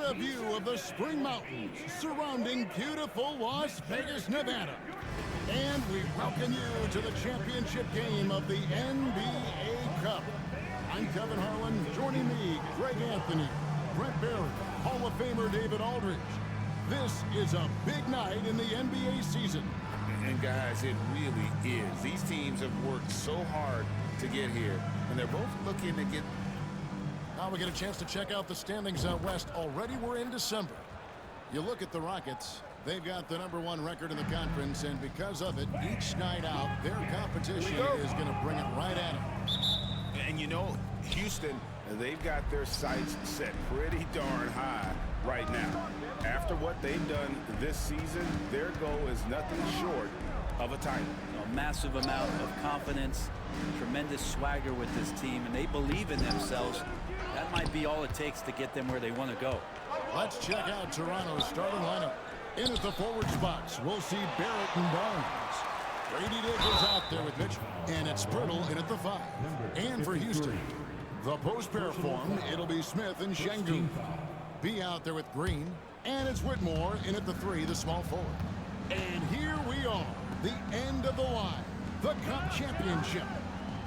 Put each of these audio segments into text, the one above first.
What a view of the Spring Mountains surrounding beautiful Las Vegas, Nevada. And we welcome you to the championship game of the NBA Cup. I'm Kevin Harlan. Joining me, Greg Anthony, Brett Barry, Hall of Famer David Aldridge. This is a big night in the NBA season. And guys, it really is. These teams have worked so hard to get here, and they're both looking to get... Now we get a chance to check out the standings out west. Already we're in December. You look at the Rockets, they've got the #1 record in the conference, and because of it, each night out, their competition is going to bring it right at them. And you know, Houston, they've got their sights set pretty darn high right now. After what they've done this season, their goal is nothing short of a title. A massive amount of confidence, tremendous swagger with this team, and they believe in themselves. That might be all it takes to get them where they want to go. Let's check out Toronto's starting lineup. In at the forward spots, we'll see Barrett and Barnes. Brady Dick is out there with Mitchell, and it's Pirtle in at the 5. And for Houston, the post pair form, it'll be Smith and Şengün. Be out there with Green, and it's Whitmore in at the 3, the small forward. And here we are, the end of the line, the Cup Championship.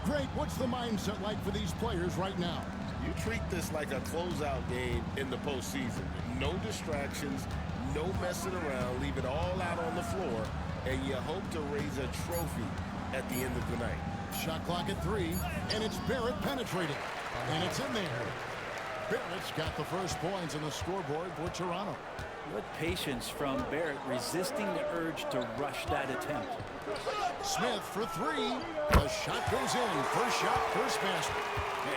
Greg, what's the mindset like for these players right now? You treat this like a closeout game in the postseason. No distractions, no messing around. Leave it all out on the floor, and you hope to raise a trophy at the end of the night. Shot clock at 3, and it's Barrett penetrating, and it's in there. Barrett's got the first points on the scoreboard for Toronto. What patience from Barrett, resisting the urge to rush that attempt. Smith for 3. The shot goes in. First shot, first basket.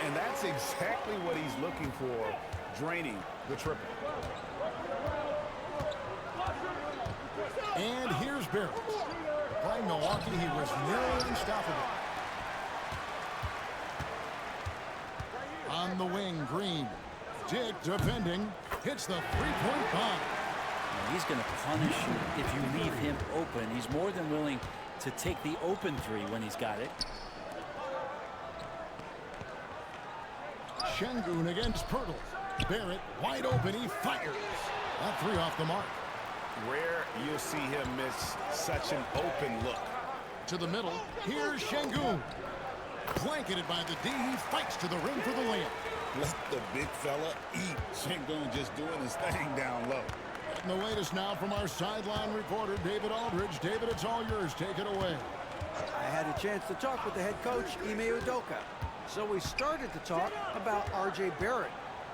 And that's exactly what he's looking for, draining the triple. And here's Barrett. Playing Milwaukee, he was nearly unstoppable. On the wing, Green. Dick defending. Hits the three-point bomb. He's going to punish you if you leave him open. He's more than willing to take the open 3 when he's got it. Şengün against Pirtle. Barrett wide open. He fires. That 3 off the mark. Rare you'll see him miss such an open look. To the middle. Here's Şengün. Blanketed by the D. He fights to the rim for the layup. Let the big fella eat. Şengün just doing his thing down low. And the latest now from our sideline reporter, David Aldridge. David, it's all yours. Take it away. I had a chance to talk with the head coach, Ime Udoka. So we started to talk about R.J. Barrett.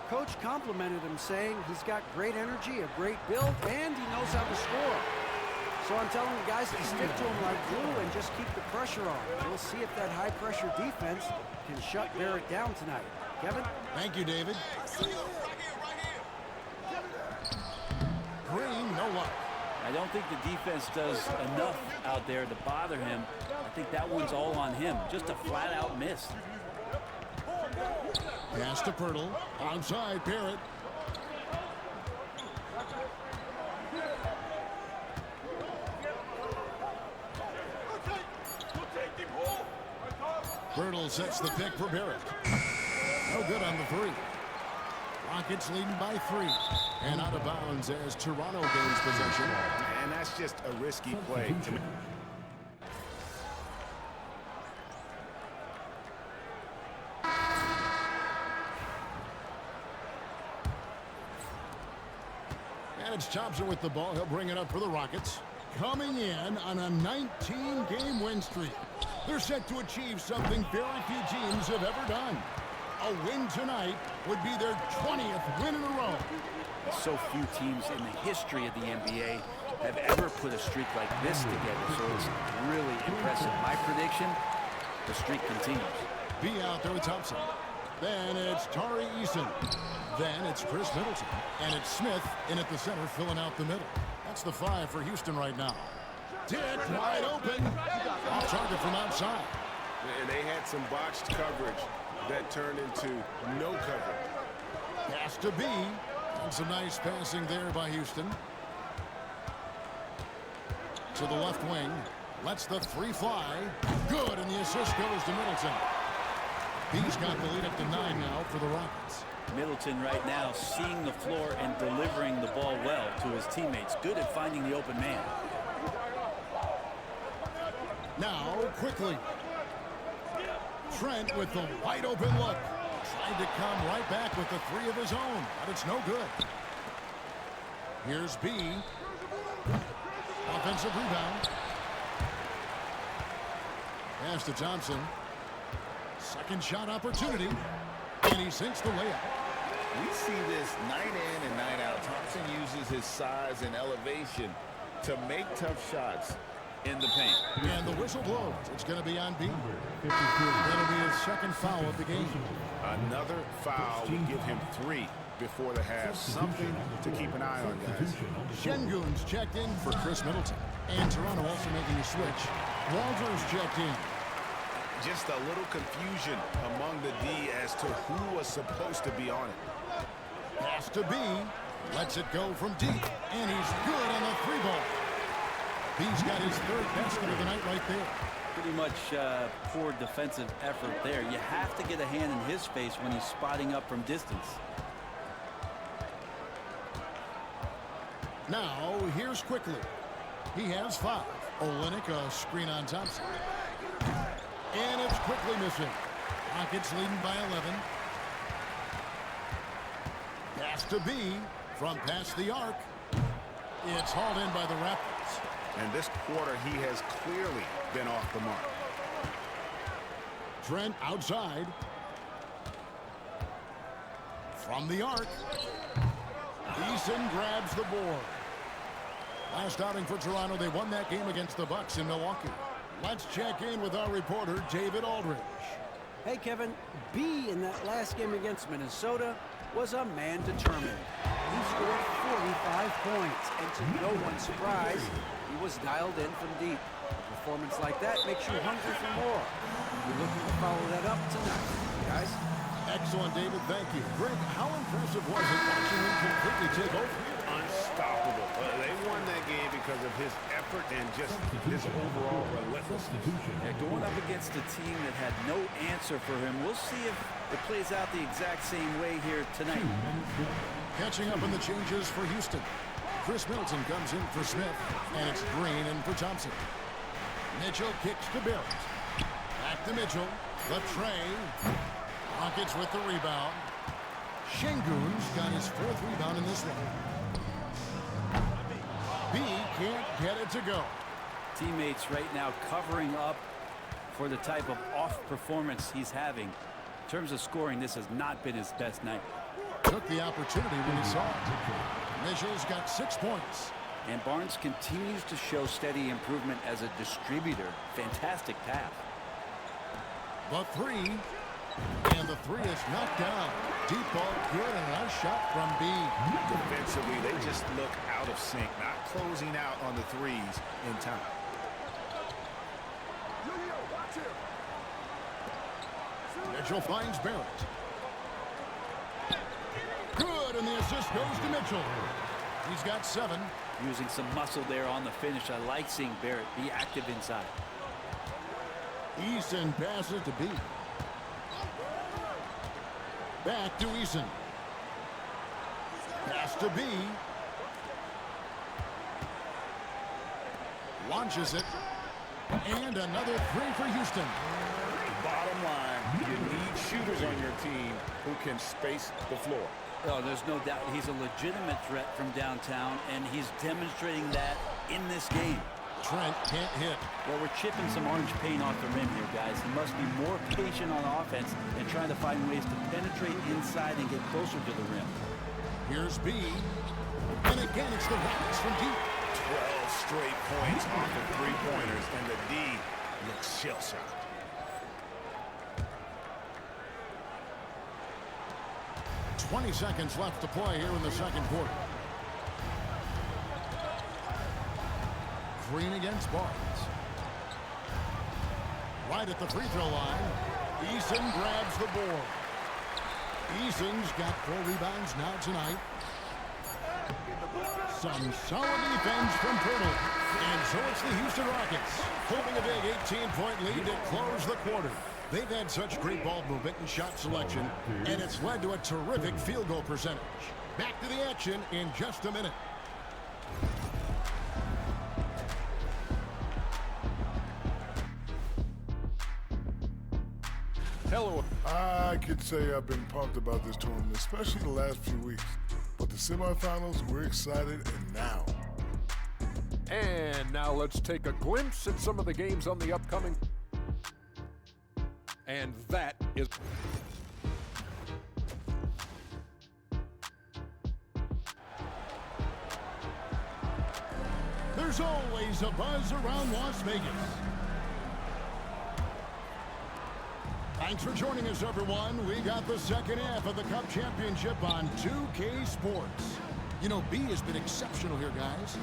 Coach complimented him, saying he's got great energy, a great build, and he knows how to score. So I'm telling the guys to stick to him like glue and just keep the pressure on. We'll see if that high-pressure defense can shut Barrett down tonight. Kevin? Thank you, David. Green, no luck. I don't think the defense does enough out there to bother him. I think that one's all on him. Just a flat-out miss. Pass to Pirtle. Onside, Barrett. Pirtle sets the pick for Barrett. No good on the 3. Rockets leading by 3. And out of bounds as Toronto gains possession. And that's just a risky play to me. And it's Thompson with the ball. He'll bring it up for the Rockets. Coming in on a 19-game win streak. They're set to achieve something very few teams have ever done. A win tonight would be their 20th win in a row. So few teams in the history of the NBA have ever put a streak like this together, so it's really impressive. My prediction, the streak continues. Be out there with Thompson. Then it's Tari Eason. Then it's Chris Middleton. And it's Smith in at the center, filling out the middle. That's the 5 for Houston right now. Dick wide open. Off target from outside. And they had some botched coverage that turned into no coverage. Pass to B. And some nice passing there by Houston. To the left wing. Lets the 3 fly. Good, and the assist goes to Middleton. B's got the lead up to 9 now for the Rockets. Middleton right now seeing the floor and delivering the ball well to his teammates. Good at finding the open man. Now, quickly. Trent with the wide open look. Trying to come right back with the three of his own, but it's no good. Here's B. Offensive rebound. Pass to Thompson. Second shot opportunity. And he sinks the layup. We see this night in and night out. Thompson uses his size and elevation to make tough shots in the paint. And the whistle blows. It's going to be on B. That'll be his second foul of the game. Another foul will give him 3 before the half. Something to keep an eye on, guys. Şengün's checked in for Chris Middleton. And Toronto also making a switch. Walters checked in. Just a little confusion among the D as to who was supposed to be on it. Pass to B. Lets it go from deep. And he's good on the 3-ball. B's got his third basket of the night right there. Pretty much poor defensive effort there. You have to get a hand in his face when he's spotting up from distance. Now, here's quickly. He has 5. Olynyk a screen on Thompson. And it's quickly missing. Rockets leading by 11. Pass to B from past the arc. It's hauled in by the Raptors. And this quarter, he has clearly been off the mark. Trent outside. From the arc. Eason grabs the board. Last outing for Toronto, they won that game against the Bucks in Milwaukee. Let's check in with our reporter, David Aldridge. Hey, Kevin, B in that last game against Minnesota was a man determined. He scored 45 points, and to no one's surprise, he was dialed in from deep. A performance like that makes you hungry for more. We're looking to follow that up tonight, guys. Excellent, David. Thank you. Greg, how impressive was it watching him completely take over? Unstoppable. They won that game because of his effort and just his overall relentlessness. Yeah, going up against a team that had no answer for him. We'll see if it plays out the exact same way here tonight. Catching up on the changes for Houston. Chris Middleton comes in for Smith, and it's Green in for Thompson. Mitchell kicks to Barrett. Back to Mitchell. The tray. Rockets with the rebound. Şengün's got his 4th rebound in this one. B can't get it to go. Teammates right now covering up for the type of off performance he's having. In terms of scoring, this has not been his best night. Took the opportunity when he saw it. Mitchell's got 6 points. And Barnes continues to show steady improvement as a distributor. Fantastic pass. The 3. And the 3 is knocked down. Deep ball good and a nice shot from B. Defensively, they just look out of sync, not closing out on the threes in time. Mitchell finds Barrett. Good, and the assist goes to Mitchell. He's got 7. Using some muscle there on the finish. I like seeing Barrett be active inside. Eason passes to B. Back to Eason. Pass to B. Launches it. And another 3 for Houston. Bottom line, you need shooters on your team who can space the floor. Oh, there's no doubt he's a legitimate threat from downtown, and he's demonstrating that in this game. Trent can't hit. Well, we're chipping some orange paint off the rim here, guys. He must be more patient on offense and trying to find ways to penetrate inside and get closer to the rim. Here's B. And again, it's the Rockets from deep. 12 straight points off of 3-pointers, and the D looks shell-shocked. .20 seconds left to play here in the second quarter. Green against Barnes. Right at the free throw line. Eason grabs the board. Eason's got 4 rebounds now tonight. Some solid defense from Pirtle. And so it's the Houston Rockets holding a big 18-point lead to close the quarter. They've had such great ball movement and shot selection, and it's led to a terrific field goal percentage. Back to the action in just a minute. Hello. I could say I've been pumped about this tournament, especially the last few weeks. But the semifinals, we're excited, and now. And now let's take a glimpse at some of the games on the upcoming. And that is... There's always a buzz around Las Vegas. Thanks for joining us, everyone. We got the second half of the Cup Championship on 2K Sports. You know, B has been exceptional here, guys.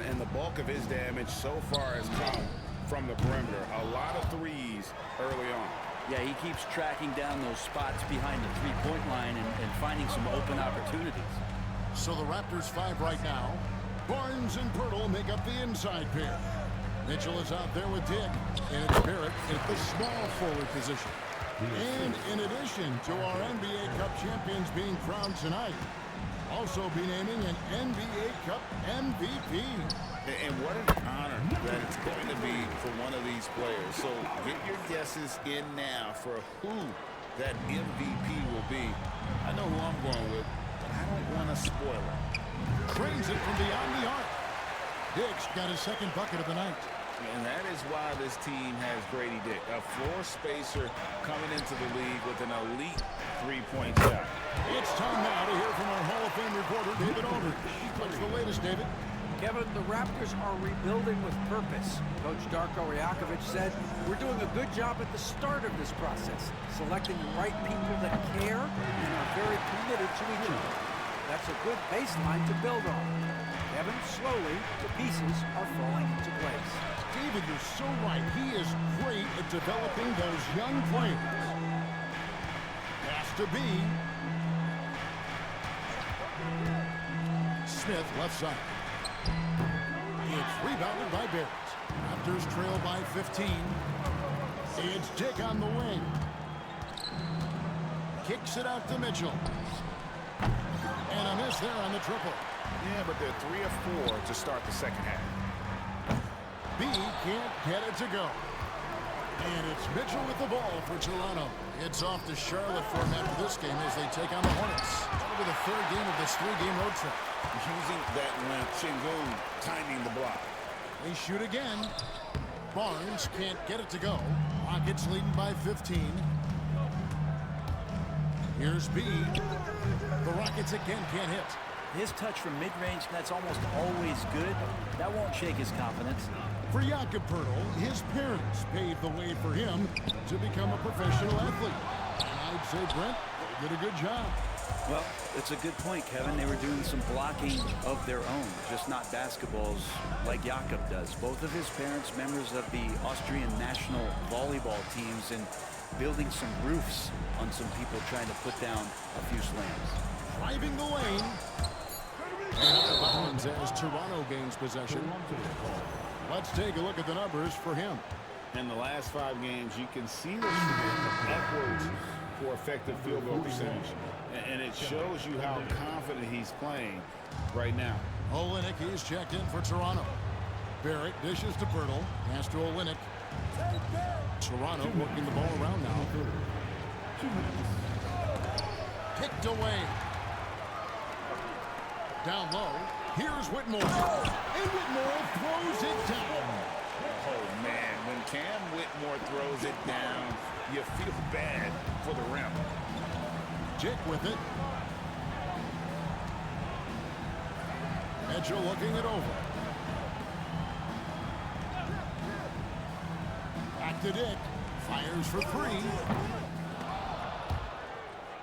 And the bulk of his damage so far has come from the perimeter. A lot of threes early on. Yeah, he keeps tracking down those spots behind the three-point line and finding some open opportunities. So the Raptors 5 right now. Barnes and Pirtle make up the inside pair. Mitchell is out there with Dick, and it's Barrett at the small forward position. And in addition to our NBA Cup champions being crowned tonight, also be naming an NBA Cup MVP. And what an honor that it's going to be for one of these players. So get your guesses in now for who that MVP will be. I know who I'm going with, but I don't want to spoil it. Trains it from beyond the arc. Dick's got his second bucket of the night. And that is why this team has Grady Dick, a floor spacer coming into the league with an elite three-point shot. It's time now to hear from our Hall of Fame reporter, David Aldridge. What's the latest, David? Kevin, the Raptors are rebuilding with purpose. Coach Darko Rajakovic said, we're doing a good job at the start of this process, selecting the right people that care and are very committed to each other. That's a good baseline to build on. Kevin, slowly, the pieces are falling into place. David, you're so right. He is great at developing those young players. Has to be. Smith, left side. It's rebounded by Barrett. Raptors trail by 15. It's Dick on the wing. Kicks it out to Mitchell. And a miss there on the triple. Yeah, but they're 3 of 4 to start the second half. B can't get it to go. And it's Mitchell with the ball for Toronto. It's off to Charlotte for him after this game as they take on the Hornets. Over the third game of this 3-game road trip. Using that length, Şengün timing the block. They shoot again. Barnes can't get it to go. Rockets leading by 15. Here's B. The Rockets again can't hit. His touch from mid-range, that's almost always good. That won't shake his confidence. For Jakob Pirtle, his parents paved the way for him to become a professional athlete. And I'd say, Brent, they did a good job. Well, it's a good point, Kevin. They were doing some blocking of their own, just not basketballs like Jakob does. Both of his parents, members of the Austrian national volleyball teams, and building some roofs on some people trying to put down a few slams. Driving the lane. And out of bounds as Toronto gains possession. Let's take a look at the numbers for him. In the last 5 games, you can see the trend upwards for effective field goal percentage. And it shows you how confident he's playing right now. Olynyk, he's checked in for Toronto. Barrett dishes to Pirtle. Pass to Olynyk. Toronto working the ball around now. Picked away. Down low. Here's Whitmore. And Whitmore throws it down. Oh, man, when Cam Whitmore throws it down, you feel bad for the rim. Dick with it. Mitchell looking it over. Back to Dick. Fires for 3.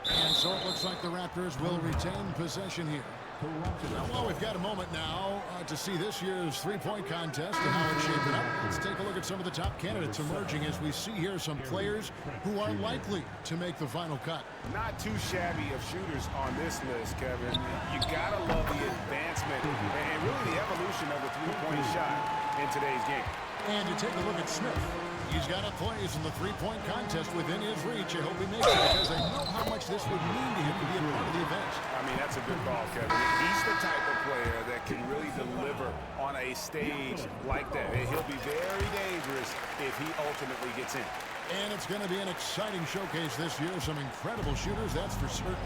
And so it looks like the Raptors will retain possession here. Now, well, we've got a moment now to see this year's three-point contest and how it's shaping up. Let's take a look at some of the top candidates emerging as we see here some players who are likely to make the final cut. Not too shabby of shooters on this list, Kevin. You gotta love the advancement and really the evolution of the three-point shot in today's game. And you take a look at Smith. He's got a place in the three-point contest within his reach. I hope he makes it because I know how much this would mean to him to be a part of the event. I mean, that's a good call, Kevin. He's the type of player that can really deliver on a stage like that. He'll be very dangerous if he ultimately gets in. And it's going to be an exciting showcase this year. Some incredible shooters, that's for certain.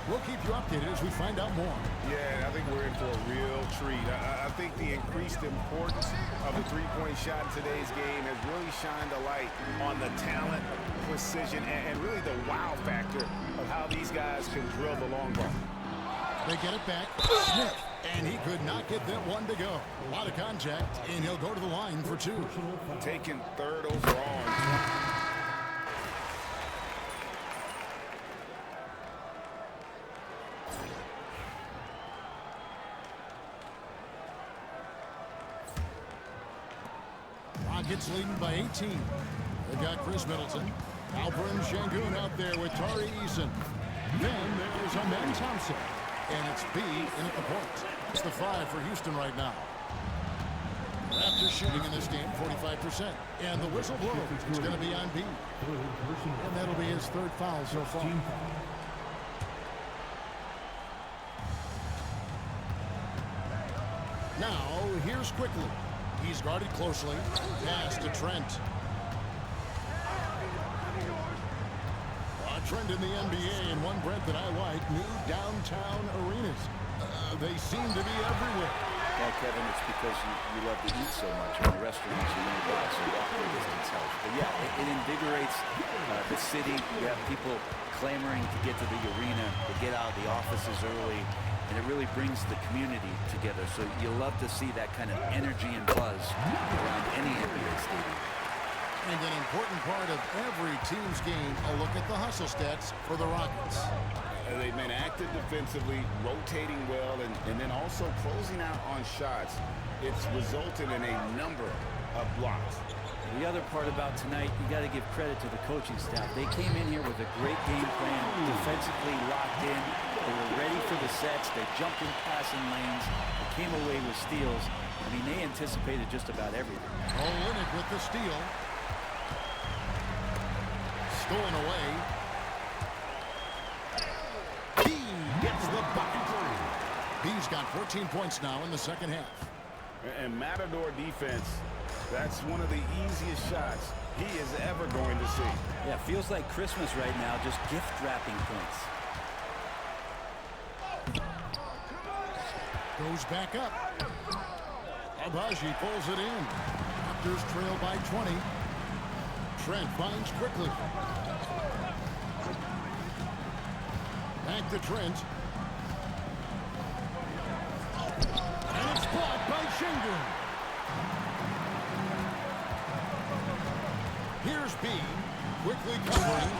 We'll keep you updated as we find out more. Yeah, I think we're in for a real treat. I think the increased importance of the three-point shot in today's game has really shined a light on the talent, precision, and really the wow factor of how these guys can drill the long ball. They get it back. Smith. And he could not get that one to go. A lot of contact, and he'll go to the line for two. Taken third overall. Rockets leading by 18. They've got Chris Middleton. Alperen Şengün out there with Tari Eason. Then there's Amen Thompson. And it's B in at the point. It's the 5 for Houston right now. Raptors shooting in this game, 45%. And the whistle blows. It's going to be on B. And that'll be his third foul so far. Now, here's Quickly. He's guarded closely. Pass to Trent. A trend in the NBA, and one, Brent, that I like, new downtown arenas. They seem to be everywhere. Yeah, Kevin, it's because you love to eat so much. In the restaurants, you need to so walking distance helps. But yeah, it invigorates the city. You have people clamoring to get to the arena, to get out of the offices early. And it really brings the community together. So you love to see that kind of energy and buzz around any NBA stadium. And an important part of every team's game, a look at the hustle stats for the Rockets. They've been active defensively, rotating well, and then also closing out on shots. It's resulted in a number of blocks. The other part about tonight, you got to give credit to the coaching staff. They came in here with a great game plan, defensively locked in. They were ready for the sets. They jumped in passing lanes. They came away with steals. I mean, they anticipated just about everything. Olynyk with the steal. Stolen away. B gets the bucket. B's got 14 points now in the second half. And Matador defense, that's one of the easiest shots he is ever going to see. Yeah, feels like Christmas right now, just gift wrapping points. Goes back up. Abaji pulls it in. Raptors trail by 20. Trent finds Quickly. Back to Trent. And it's blocked by Şengün. Here's B. Quickly covering.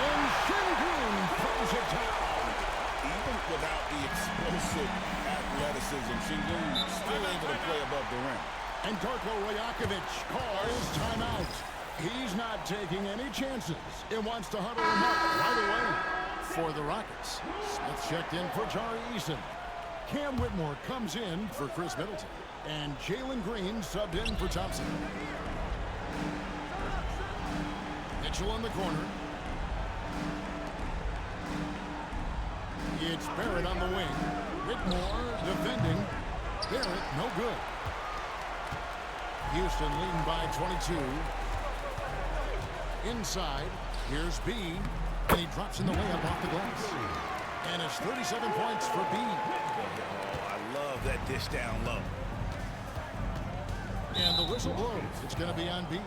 And Şengün throws it down. Even without the explosive athleticism, Şengün still able to play above the rim. And Darko Rajakovic calls timeout. He's not taking any chances. It wants to huddle him up right away for the Rockets. Smith checked in for Tari Eason. Cam Whitmore comes in for Chris Middleton. And Jalen Green subbed in for Thompson. Mitchell in the corner. It's Barrett on the wing. Whitmore defending. Barrett no good. Houston leading by 22. Inside, here's B, and he drops in the layup off the glass. And it's 37 points for B. Oh, I love that dish down low. And the whistle blows. It's going to be on B.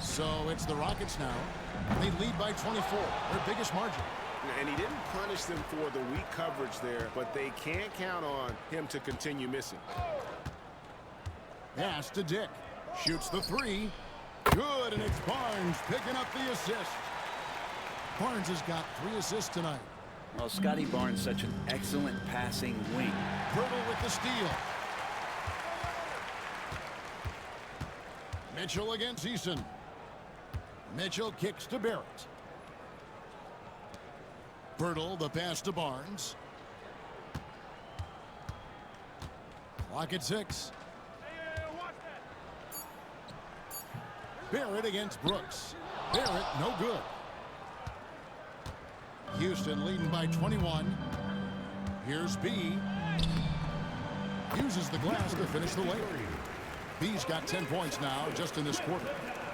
So it's the Rockets now. They lead by 24, their biggest margin. And he didn't punish them for the weak coverage there, but they can't count on him to continue missing. Pass to Dick. Shoots the three. Good, and it's Barnes picking up the assist. Barnes has got 3 assists tonight. Well, Scotty Barnes, such an excellent passing wing. Pirtle with the steal. Mitchell against Eason. Mitchell kicks to Barrett. Pirtle, the pass to Barnes. Clock at 6. Barrett against Brooks. Barrett, no good. Houston leading by 21. Here's B. Uses the glass to finish the layup. B's got 10 points now just in this quarter.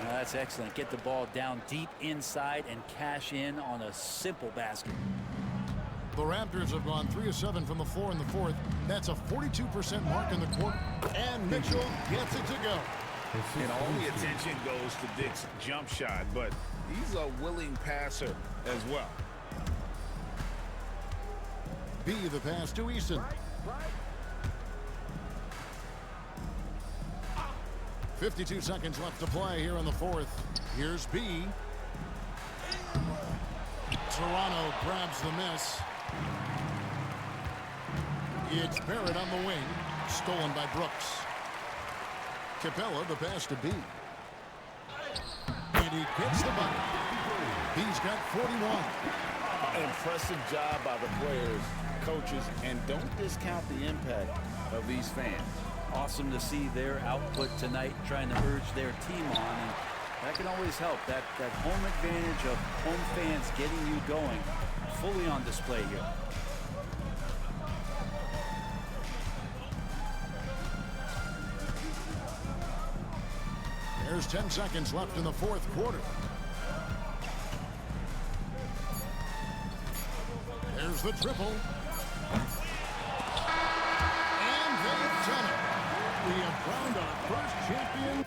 That's excellent. Get the ball down deep inside and cash in on a simple basket. The Raptors have gone 3 of 7 from the floor in the fourth. That's a 42% mark in the quarter. And Mitchell gets it to go. And all the attention goes to Dick's jump shot, but he's a willing passer as well. B, the pass to Eason. 52 seconds left to play here in the fourth. Here's B. Toronto grabs the miss. It's Barrett on the wing. Stolen by Brooks. Capella, the pass to B. And he gets the bucket. B's got 41. Impressive job by the players, coaches, and don't discount the impact of these fans. Awesome to see their output tonight, trying to urge their team on, and that can always help. That home advantage of home fans getting you going, fully on display here. There's 10 seconds left in the fourth quarter. There's the triple. And they've done it. We have found our first champion